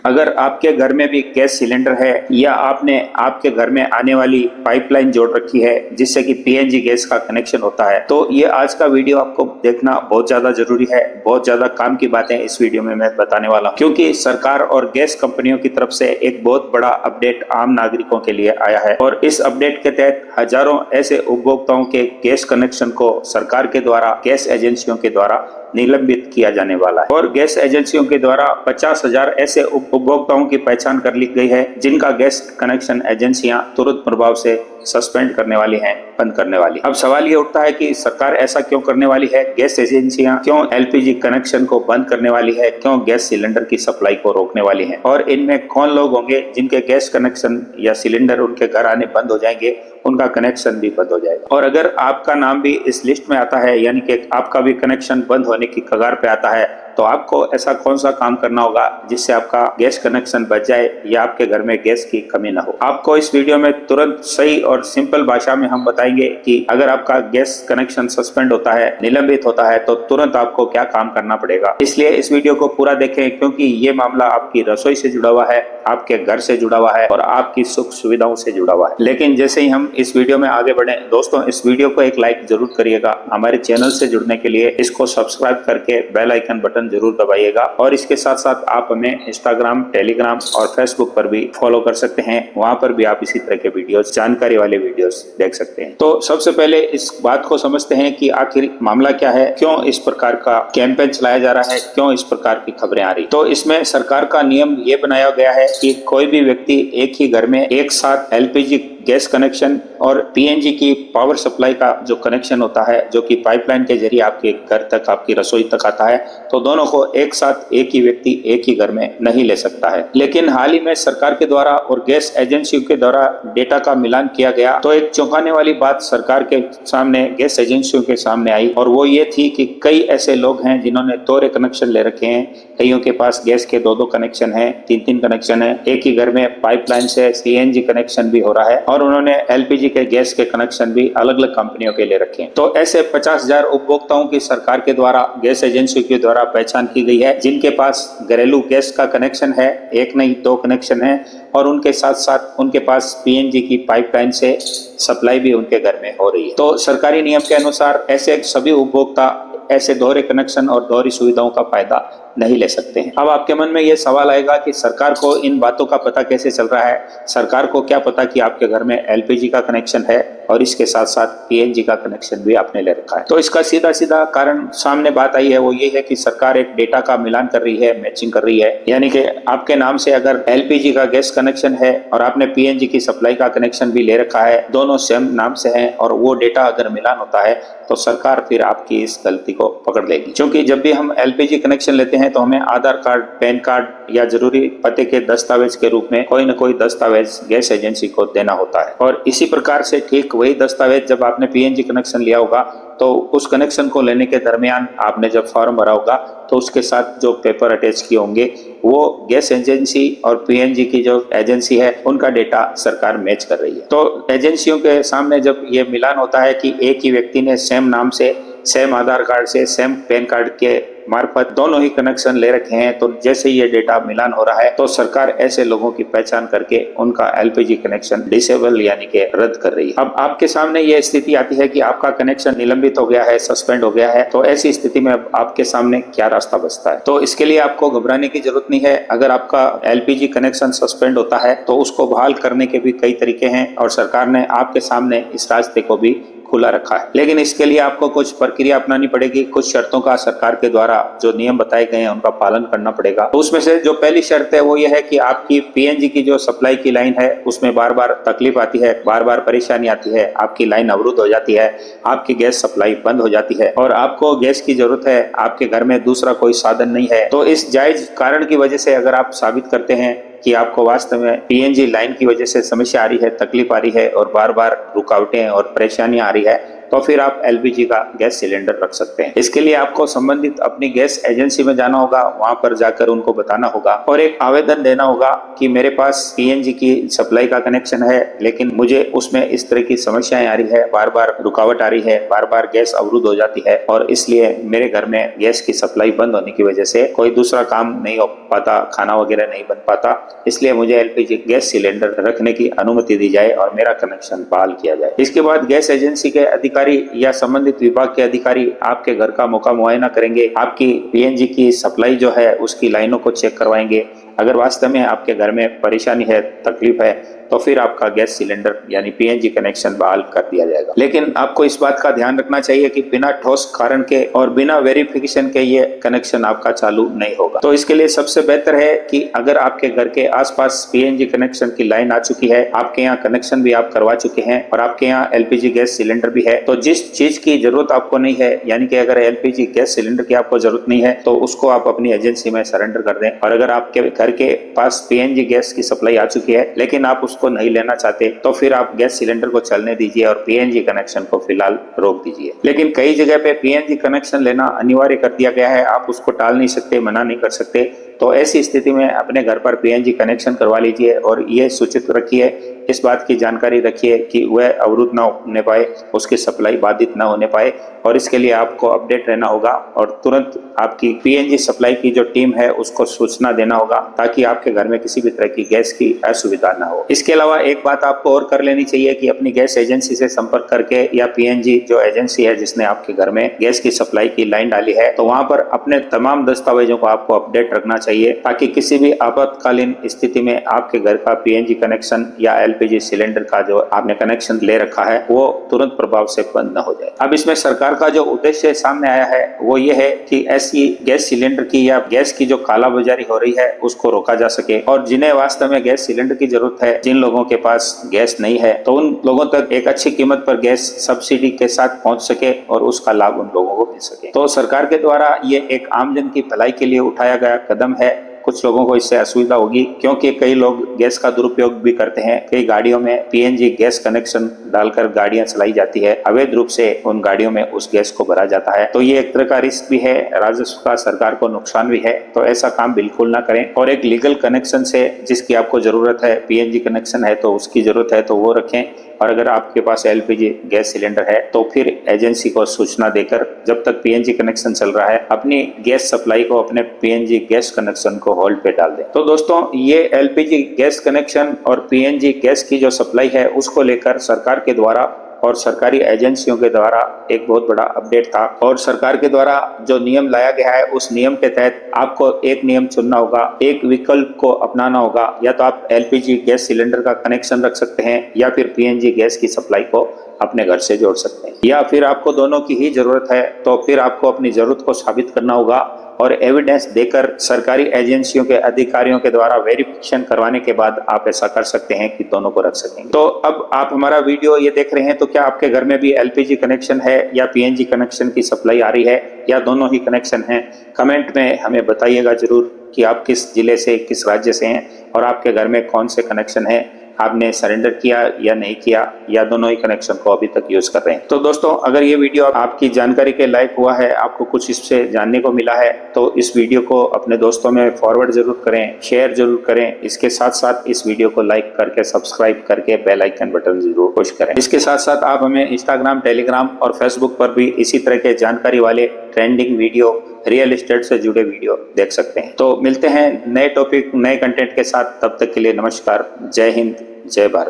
अगर आपके घर में भी गैस सिलेंडर है या आपने आपके घर में आने वाली पाइपलाइन जोड़ रखी है जिससे कि पीएनजी गैस का कनेक्शन होता है, तो ये आज का वीडियो आपको देखना बहुत ज्यादा जरूरी है। बहुत ज्यादा काम की बातें इस वीडियो में मैं बताने वाला हूं, क्योंकि सरकार और गैस कंपनियों की तरफ से एक बहुत बड़ा अपडेट आम नागरिकों के लिए आया है और इस अपडेट के तहत हजारों ऐसे उपभोक्ताओं के गैस कनेक्शन को सरकार के द्वारा गैस एजेंसियों के द्वारा निलंबित किया जाने वाला है। और गैस एजेंसियों के द्वारा 50,000 ऐसे उपभोक्ताओं की पहचान कर ली गई है जिनका गैस कनेक्शन एजेंसियां तुरंत प्रभाव से सस्पेंड करने वाली हैं, बंद करने वाली। अब सवाल ये उठता है कि सरकार ऐसा क्यों करने वाली है? गैस एजेंसियां क्यों एलपीजी कनेक्शन को बंद करने वाली है? क्यों गैस सिलेंडर की सप्लाई को रोकने वाली है? और इनमें कौन लोग होंगे जिनके गैस कनेक्शन या सिलेंडर उनके घर आने बंद हो जाएंगे, उनका कनेक्शन भी बंद हो जाएगा। और अगर आपका नाम भी इस लिस्ट में आता है, यानी कि आपका भी कनेक्शन बंद होने की कगार पे आता है, तो आपको ऐसा कौन सा काम करना होगा जिससे आपका गैस कनेक्शन बच जाए या आपके घर में गैस की कमी ना हो? आपको इस वीडियो में तुरंत सही और सिंपल भाषा में हम बताएंगे कि अगर आपका गैस कनेक्शन सस्पेंड होता है, निलंबित होता है, तो तुरंत आपको क्या काम करना पड़ेगा। इसलिए इस वीडियो को पूरा देखें, क्योंकि ये मामला आपकी रसोई से जुड़ा हुआ है, आपके घर से जुड़ा हुआ है और आपकी सुख सुविधाओं से जुड़ा हुआ है। लेकिन जैसे ही हम इस वीडियो में आगे बढ़े, दोस्तों इस वीडियो को एक लाइक जरूर करिएगा। हमारे चैनल से जुड़ने के लिए इसको सब्सक्राइब करके बेल आइकन बटन जरूर दबाइएगा और इसके साथ साथ आप हमें इंस्टाग्राम, टेलीग्राम और फेसबुक पर भी फॉलो कर सकते हैं। वहां पर भी आप इसी तरह के वीडियोस, जानकारी वाले वीडियोस देख सकते हैं। तो सबसे पहले इस बात को समझते हैं कि आखिर मामला क्या है, क्यों इस प्रकार का कैंपेन चलाया जा रहा है, क्यों इस प्रकार की खबरें आ रही। तो इसमें सरकार का नियम ये बनाया गया है कि कोई भी व्यक्ति एक ही घर में एक साथ एलपीजी गैस कनेक्शन और पीएनजी की पावर सप्लाई का जो कनेक्शन होता है, जो कि पाइपलाइन के जरिए आपके घर तक, आपकी रसोई तक आता है, तो दोनों को एक साथ एक ही व्यक्ति एक ही घर में नहीं ले सकता है। लेकिन हाल ही में सरकार के द्वारा और गैस एजेंसियों के द्वारा डेटा का मिलान किया गया, तो एक चौंकाने वाली बात सरकार के सामने, गैस एजेंसियों के सामने आई और वो ये थी कि कई ऐसे लोग हैं जिन्होंने दोहरे कनेक्शन ले रखे हैं। कईयों के पास गैस के दो कनेक्शन है, तीन कनेक्शन है, एक ही घर में पाइपलाइन से सीएनजी कनेक्शन भी हो रहा है और उन्होंने एलपीजी के गैस के कनेक्शन भी अलग अलग कंपनियों के ले रखे हैं। तो ऐसे 50,000 उपभोक्ताओं की सरकार के द्वारा, गैस एजेंसियों के द्वारा पहचान की गई है जिनके पास घरेलू गैस का कनेक्शन है, एक नहीं दो कनेक्शन है, और उनके साथ साथ उनके पास पीएनजी की पाइपलाइन से सप्लाई भी उनके घर में हो रही है। तो सरकारी नियम के अनुसार ऐसे सभी उपभोक्ता ऐसे दोहरे कनेक्शन और दोहरी सुविधाओं का फायदा नहीं ले सकते हैं। अब आपके मन में यह सवाल आएगा कि सरकार को इन बातों का पता कैसे चल रहा है? सरकार को क्या पता कि आपके घर में एलपीजी का कनेक्शन है और इसके साथ साथ पीएनजी का कनेक्शन भी आपने ले रखा है? तो इसका सीधा सीधा कारण सामने बात आई है, वो ये है कि सरकार एक डेटा का मिलान कर रही है, मैचिंग कर रही है। यानी कि आपके नाम से अगर एलपीजी का गैस कनेक्शन है और आपने पीएनजी की सप्लाई का कनेक्शन भी ले रखा है, दोनों सेम नाम से हैं, और वो डेटा अगर मिलान होता है तो सरकार फिर आपकी इस गलती को पकड़ लेगी। क्योंकि जब भी हम एलपीजी कनेक्शन लेते हैं तो हमें आधार कार्ड, पैन कार्ड या जरूरी पते के दस्तावेज के रूप में कोई न कोई दस्तावेज गैस एजेंसी को देना होता है। और इसी प्रकार से ठीक वही दस्तावेज जब आपने पीएनजी कनेक्शन लिया होगा तो उस कनेक्शन को लेने के दरमियान आपने जब फॉर्म भरा होगा तो उसके साथ जो पेपर अटैच किए होंगे वो गैस एजेंसी और पीएनजी की जो एजेंसी है उनका डेटा सरकार मैच कर रही है। तो एजेंसियों के सामने जब ये मिलान होता है कि एक ही व्यक्ति ने सेम नाम से, सेम आधार कार्ड से, सेम पैन कार्ड के मार्फत दोनों ही कनेक्शन ले रखे हैं, तो जैसे ये डेटा मिलान हो रहा है तो सरकार ऐसे लोगों की पहचान करके उनका एलपीजी कनेक्शन डिसेबल यानी कि रद्द कर रही है। अब आपके सामने ये स्थिति आती है कि आपका कनेक्शन निलंबित हो गया है, सस्पेंड हो गया है, तो ऐसी स्थिति में अब आपके सामने क्या रास्ता बचता है? तो इसके लिए आपको घबराने की जरूरत नहीं है। अगर आपका एलपीजी कनेक्शन सस्पेंड होता है तो उसको बहाल करने के भी कई तरीके हैं और सरकार ने आपके सामने इस रास्ते को भी खुला रखा है। लेकिन इसके लिए आपको कुछ प्रक्रिया अपनानी पड़ेगी, कुछ शर्तों का सरकार के द्वारा जो नियम बताए गए हैं उनका पालन करना पड़ेगा। तो उसमें से जो पहली शर्त है वो ये है कि आपकी पीएनजी की जो सप्लाई की लाइन है उसमें बार बार तकलीफ आती है, बार बार परेशानी आती है, आपकी लाइन अवरुद्ध हो जाती है, आपकी गैस सप्लाई बंद हो जाती है और आपको गैस की जरूरत है, आपके घर में दूसरा कोई साधन नहीं है। तो इस जायज कारण की वजह से अगर आप साबित करते हैं कि आपको वास्तव में पीएनजी लाइन की वजह से समस्या आ रही है, तकलीफ आ रही है और बार बार रुकावटें और परेशानियां आ रही है, तो फिर आप एलपीजी का गैस सिलेंडर रख सकते हैं। इसके लिए आपको संबंधित अपनी गैस एजेंसी में जाना होगा, वहां पर जाकर उनको बताना होगा और एक आवेदन देना होगा कि मेरे पास पीएनजी की सप्लाई का कनेक्शन है, लेकिन मुझे उसमें इस तरह की समस्याएं आ रही है, बार बार रुकावट आ रही है, बार बार गैस अवरुद्ध हो जाती है और इसलिए मेरे घर में गैस की सप्लाई बंद होने की वजह से कोई दूसरा काम नहीं हो पाता, खाना वगैरह नहीं बन पाता, इसलिए मुझे एलपीजी गैस सिलेंडर रखने की अनुमति दी जाए और मेरा कनेक्शन बहाल किया जाए। इसके बाद गैस एजेंसी के अधिकारी या संबंधित विभाग के अधिकारी आपके घर का मौका मुआयना करेंगे, आपकी पीएनजी की सप्लाई जो है उसकी लाइनों को चेक करवाएंगे। अगर वास्तव में आपके घर में परेशानी है, तकलीफ है, तो फिर आपका गैस सिलेंडर यानी पीएनजी कनेक्शन बहाल कर दिया जाएगा। लेकिन आपको इस बात का ध्यान रखना चाहिए कि बिना ठोस कारण के और बिना वेरिफिकेशन के ये कनेक्शन आपका चालू नहीं होगा। तो इसके लिए सबसे बेहतर है कि अगर आपके घर के आसपास पीएनजी कनेक्शन की लाइन आ चुकी है, आपके यहाँ कनेक्शन भी आप करवा चुके हैं और आपके यहाँ एलपीजी गैस सिलेंडर भी है, तो जिस चीज की जरूरत आपको नहीं है, यानी कि अगर एलपीजी गैस सिलेंडर की आपको जरूरत नहीं है, तो उसको आप अपनी एजेंसी में सरेंडर कर दें। और अगर आपके घर के पास पीएनजी गैस की सप्लाई आ चुकी है लेकिन आप उसको नहीं लेना चाहते, तो फिर आप गैस सिलेंडर को चलने दीजिए और पीएनजी कनेक्शन को फिलहाल रोक दीजिए। लेकिन कई जगह पे पीएनजी कनेक्शन लेना अनिवार्य कर दिया गया है, आप उसको टाल नहीं सकते, मना नहीं कर सकते। तो ऐसी स्थिति में अपने घर पर पीएनजी कनेक्शन करवा लीजिए और ये सूचित रखिए, इस बात की जानकारी रखिए कि वह अवरुद्ध न होने पाए, उसकी सप्लाई बाधित न होने पाए। और इसके लिए आपको अपडेट रहना होगा और तुरंत आपकी पीएनजी सप्लाई की जो टीम है उसको सूचना देना होगा, ताकि आपके घर में किसी भी तरह की गैस की असुविधा न हो। इसके अलावा एक बात आपको और कर लेनी चाहिए कि अपनी गैस एजेंसी से संपर्क करके या पीएनजी जो एजेंसी है जिसने आपके घर में गैस की सप्लाई की लाइन डाली है, तो वहां पर अपने तमाम दस्तावेजों को आपको अपडेट रखना चाहिए, ताकि किसी भी आपातकालीन स्थिति में आपके घर का पीएनजी कनेक्शन या एलपीजी सिलेंडर का जो आपने कनेक्शन ले रखा है वो तुरंत प्रभाव से बंद न हो जाए। अब इसमें सरकार का जो उद्देश्य सामने आया है वो ये है कि ऐसी गैस सिलेंडर की या गैस की जो कालाबाजारी हो रही है उसको रोका जा सके और जिन्हें वास्तव में गैस सिलेंडर की जरूरत है, जिन लोगों के पास गैस नहीं है, तो उन लोगों तक एक अच्छी कीमत पर गैस सब्सिडी के साथ पहुंच सके और उसका लाभ उन लोगों को मिल सके। तो सरकार के द्वारा ये एक आमजन की भलाई के लिए उठाया गया कदम है। कुछ लोगों को इससे असुविधा होगी क्योंकि कई लोग गैस का दुरुपयोग भी करते हैं। कई गाड़ियों में पीएनजी गैस कनेक्शन डालकर गाड़ियां चलाई जाती है, अवैध रूप से उन गाड़ियों में उस गैस को भरा जाता है। तो ये एक तरह का रिस्क भी है, राजस्व का सरकार को नुकसान भी है। तो ऐसा काम बिल्कुल ना करें और एक लीगल कनेक्शन से जिसकी आपको जरूरत है, पीएनजी कनेक्शन है तो उसकी जरूरत है तो वो रखें। और अगर आपके पास एलपीजी गैस सिलेंडर है तो फिर एजेंसी को सूचना देकर जब तक पीएनजी कनेक्शन चल रहा है अपनी गैस सप्लाई को, अपने पीएनजी गैस कनेक्शन को होल्ड पे डाल दें। तो दोस्तों ये एलपीजी गैस कनेक्शन और पीएनजी गैस की जो सप्लाई है उसको लेकर सरकार के द्वारा और सरकारी एजेंसियों के द्वारा एक बहुत बड़ा अपडेट था। और सरकार के द्वारा जो नियम लाया गया है उस नियम के तहत आपको एक नियम चुनना होगा, एक विकल्प को अपनाना होगा। या तो आप एलपीजी गैस सिलेंडर का कनेक्शन रख सकते हैं या फिर पीएनजी गैस की सप्लाई को अपने घर से जोड़ सकते हैं, या फिर आपको दोनों की ही जरूरत है तो फिर आपको अपनी जरूरत को साबित करना होगा और एविडेंस देकर सरकारी एजेंसियों के अधिकारियों के द्वारा वेरिफिकेशन करवाने के बाद आप ऐसा कर सकते हैं कि दोनों को रख सकेंगे। तो अब आप हमारा वीडियो ये देख रहे हैं, तो क्या आपके घर में भी एलपीजी कनेक्शन है या पीएनजी कनेक्शन की सप्लाई आ रही है या दोनों ही कनेक्शन है? कमेंट में हमें बताइएगा जरूर कि आप किस जिले से, किस राज्य से हैं और आपके घर में कौन से कनेक्शन है, आपने सरेंडर किया या नहीं किया, या दोनों ही कनेक्शन को अभी तक यूज कर रहे हैं। तो दोस्तों अगर ये वीडियो आपकी जानकारी के लायक हुआ है, आपको कुछ इससे जानने को मिला है, तो इस वीडियो को अपने दोस्तों में फॉरवर्ड जरूर करें, शेयर जरूर करें। इसके साथ साथ इस वीडियो को लाइक करके, सब्सक्राइब करके बेल आइकन बटन जरूर पुश करें। इसके साथ साथ आप हमें इंस्टाग्राम, टेलीग्राम और फेसबुक पर भी इसी तरह के जानकारी वाले ट्रेंडिंग वीडियो, रियल एस्टेट से जुड़े वीडियो देख सकते हैं। तो मिलते हैं नए टॉपिक, नए कंटेंट के साथ। तब तक के लिए नमस्कार, जय हिंद, जय भारत।